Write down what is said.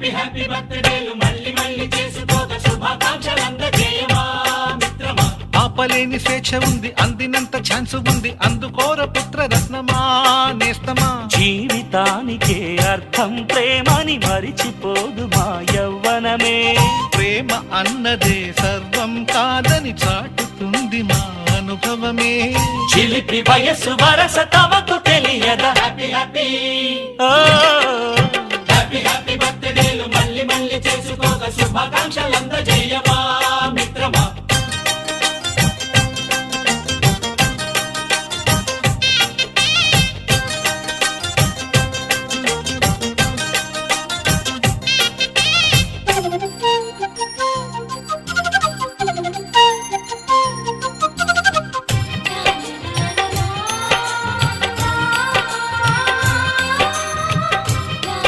Happy happy బర్త్డేలు మళ్ళీ మళ్ళీ చేసుకోక శుభాకాంక్షలందజేయమా మిత్రమా. ఆపలేని స్వేచ్ఛ ఉంది, అందినంత ఛాన్స్ ఉంది, అందుకోర పుత్ర రత్నమా నేస్తమా. జీవితానికే అర్థం ప్రేమని మరిచిపోదు మా యవ్వనమే. ప్రేమ అన్నదే సర్వం కాదని చాటుతుంది మా అనుభవమే. చిలిపి వయస్సు వరస తమకు తెలియదా. హ్యాపీ హ్యాపీ ఓ